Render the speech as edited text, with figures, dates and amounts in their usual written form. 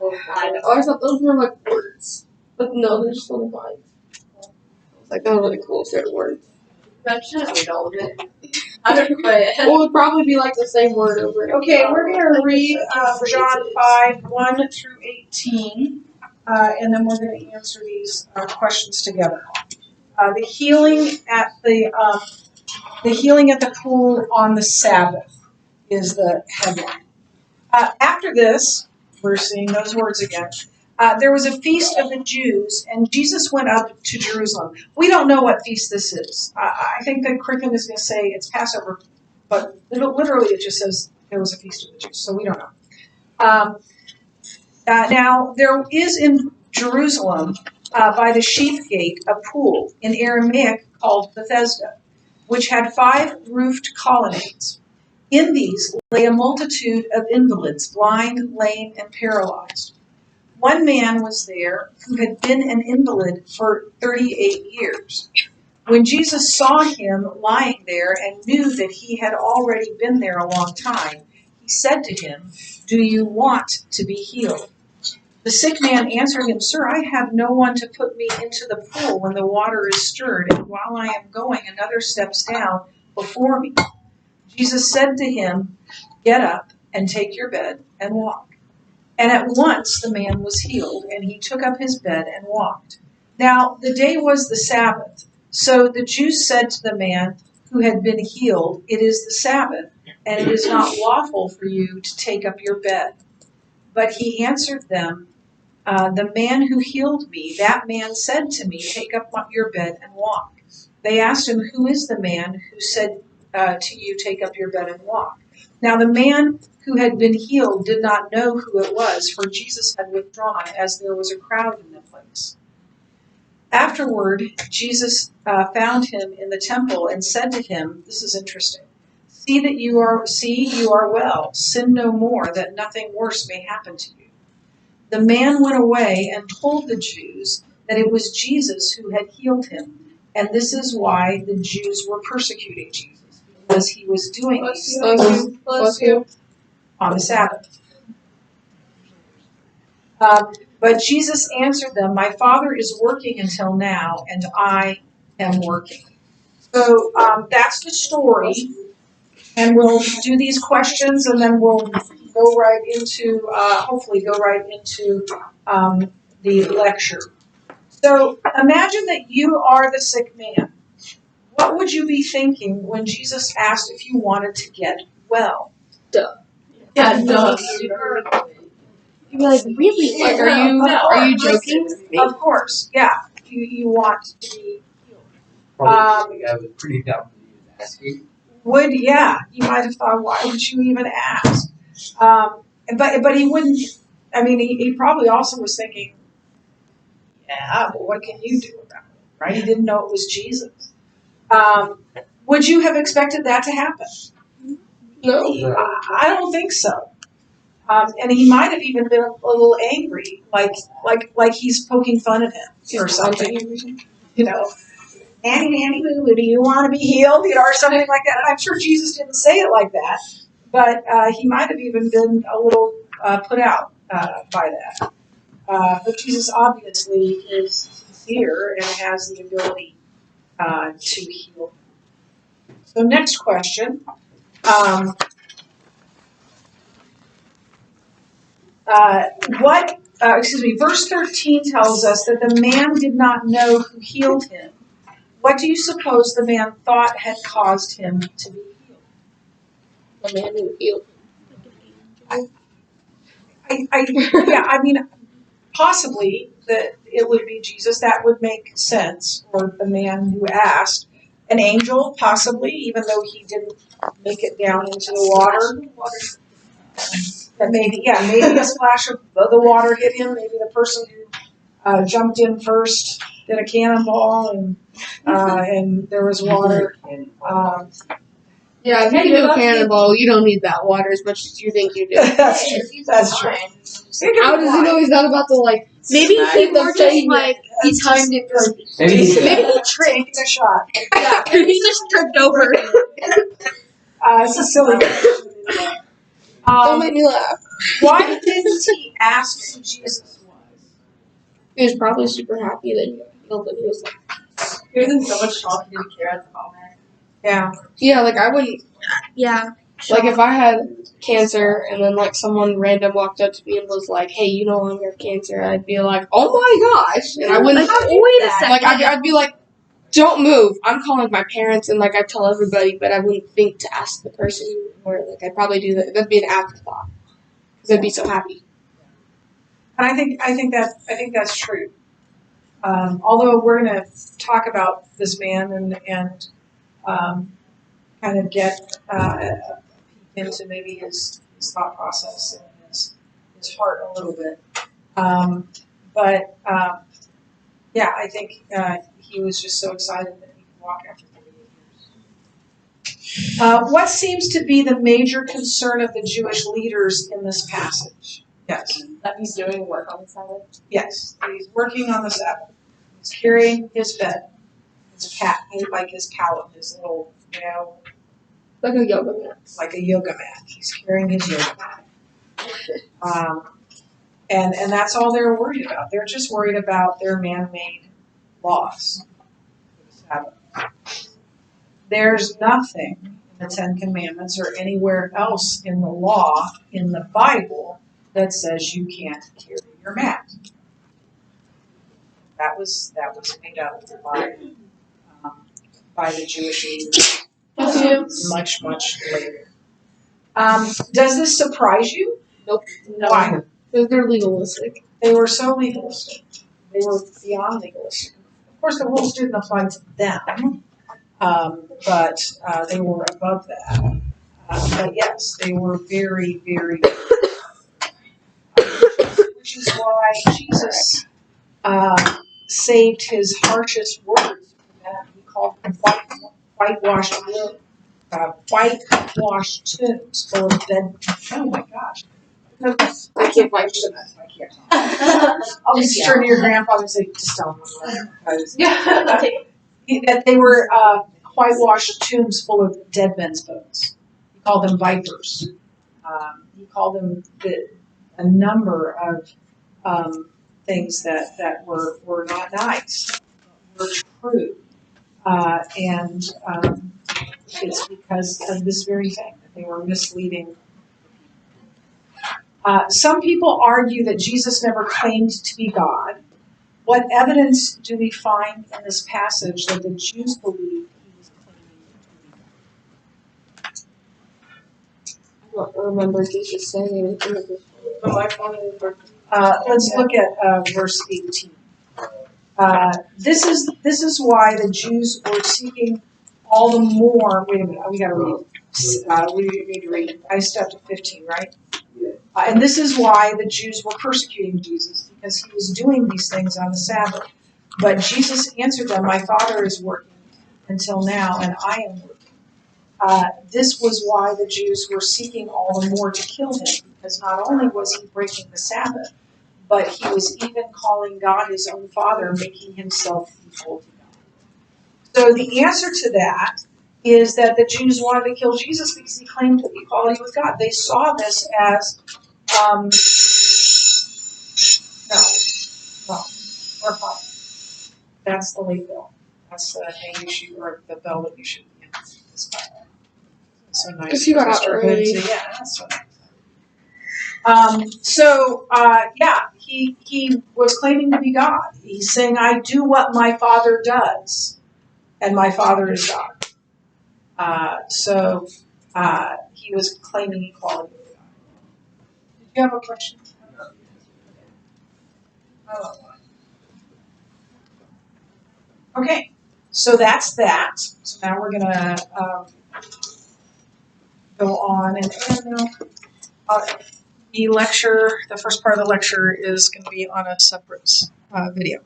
I thought those were like words. But no, they're just little lines. Like, that was really cool if they're words. I shouldn't read all of it. I don't know. Well, it would probably be like the same word over and over. Okay, we're going to read John 5, 1 through 18, and then we're going to answer these questions together. The healing at the pool on the Sabbath is the headline. After this, we're seeing those words again. There was a feast of the Jews, and Jesus went up to Jerusalem. We don't know what feast this is. I think that curriculum is going to say it's Passover, but literally it just says there was a feast of the Jews, so we don't know. Now, there is in Jerusalem, by the sheep gate, a pool in Aramaic called Bethesda, which had 5 roofed colonnades. In these lay a multitude of invalids, blind, lame, and paralyzed. One man was there who had been an invalid for 38 years. When Jesus saw him lying there and knew that he had already been there a long time, he said to him, "Do you want to be healed?" The sick man answered him, "Sir, I have no one to put me into the pool when the water is stirred, and while I am going, another steps down before me." Jesus said to him, "Get up and take your bed and walk." And at once the man was healed, and he took up his bed and walked. Now the day was the Sabbath. So the Jews said to the man who had been healed, "It is the Sabbath, and it is not lawful for you to take up your bed." But he answered them, "The man who healed me, that man said to me, 'Take up your bed and walk.'" They asked him, "Who is the man who said to you, 'Take up your bed and walk'?" Now the man who had been healed did not know who it was, for Jesus had withdrawn, as there was a crowd in the place. Afterward, Jesus found him in the temple and said to him, this is interesting, See, you are well. Sin no more, that nothing worse may happen to you." The man went away and told the Jews that it was Jesus who had healed him, and this is why the Jews were persecuting Jesus, because he was doing these things on the Sabbath. But Jesus answered them, "My Father is working until now, and I am working." So that's the story, and we'll do these questions, and then we'll go right into, hopefully go right into the lecture. So imagine that you are the sick man. What would you be thinking when Jesus asked if you wanted to get well? Duh. Yeah, duh. You'd be like, really? Like, are you joking? Of course, yeah. You want to be healed. Probably the guy was pretty dumb when he was asking. He might have thought, why would you even ask? But he wouldn't, I mean, he probably also was thinking, yeah, but what can you do about it, right? He didn't know it was Jesus. Would you have expected that to happen? No. I don't think so. And he might have even been a little angry, like he's poking fun at him or something. You know, Annie, boo, do you want to be healed? You know, or something like that. And I'm sure Jesus didn't say it like that, but he might have even been a little put out by that. But Jesus obviously is sincere and has the ability to heal. So next question. Verse 13 tells us that the man did not know who healed him. What do you suppose the man thought had caused him to be healed? The man who healed him. I mean, possibly that it would be Jesus. That would make sense. Or the man who asked. An angel, possibly, even though he didn't make it down into the water. That maybe a splash of the water hit him. Maybe the person who jumped in first did a cannonball, and there was water. Yeah, if you can do a cannonball, you don't need that water as much as you think you do. That's true. That's true. How does he know he's not about to, like, maybe he more just, like, he timed it for Maybe he tricked a shot. Yeah, he just tripped over. It's a silly question. Don't make me laugh. Why didn't he ask who Jesus was? He was probably super happy that he got healed, and he was like, He was in so much shock he didn't care at the moment. Yeah. yeah, like I wouldn't, Yeah. like if I had cancer and then like someone random walked up to me and was like, hey, you no longer have cancer, I'd be like, oh my gosh, and I wouldn't, Like, wait a second. like I'd be like, don't move. I'm calling my parents and like I tell everybody, but I wouldn't think to ask the person, or like I'd probably do that. That'd be an afterthought because I'd be so happy. And I think that's true. Although we're going to talk about this man and kind of get into maybe his thought process and his heart a little bit. Yeah, I think he was just so excited that he could walk after 38 years. What seems to be the major concern of the Jewish leaders in this passage? Yes. That he's doing work on the Sabbath. Yes. He's working on the Sabbath. He's carrying his bed, his like his pallet, his little, Like a yoga mat. like a yoga mat. He's carrying his yoga mat. And that's all they're worried about. They're just worried about their man-made laws for the Sabbath. There's nothing in the Ten Commandments or anywhere else in the law, in the Bible, that says you can't carry your mat. That was made up by the Jewish leaders much later. Does this surprise you? Nope. No. Why? Because they're legalistic. They were so legalistic. They were beyond legalistic. Of course, the rules didn't apply to them, but they were above that. But yes, they were very, very. Which is why Jesus saved his harshest words from that. He called them whitewashed tombs full of dead. Oh my gosh. I can't fight them. I can't talk. I'll just turn to your grandfather and say, just tell him. Yeah. That they were whitewashed tombs full of dead men's bones. He called them vipers. He called them a number of things that were not nice, were true. And it's because of this very thing, that they were misleading. Some people argue that Jesus never claimed to be God. What evidence do we find in this passage that the Jews believed he was claiming to be God? I don't remember Jesus saying anything of this. Let's look at verse 18. This is why the Jews were seeking all the more. Wait a minute, we got to read. We need to read. I stepped to 15, right? And this is why the Jews were persecuting Jesus, because he was doing these things on the Sabbath. But Jesus answered them, "My Father is working until now, and I am working." This was why the Jews were seeking all the more to kill him, because not only was he breaking the Sabbath, but he was even calling God his own Father, making himself equal to God. So the answer to that is that the Jews wanted to kill Jesus because he claimed equality with God. They saw this as, or fine. That's the late bell. That's the thing you should, or the bell that you should be in this Bible. So nice. Because he got out early. Yeah, that's so nice. He was claiming to be God. He's saying, "I do what my Father does, and my Father is God." He was claiming equality with God. Did you have a question? Oh. Okay, so that's that. So now we're gonna go on and the lecture. The first part of the lecture is going to be on a separate video.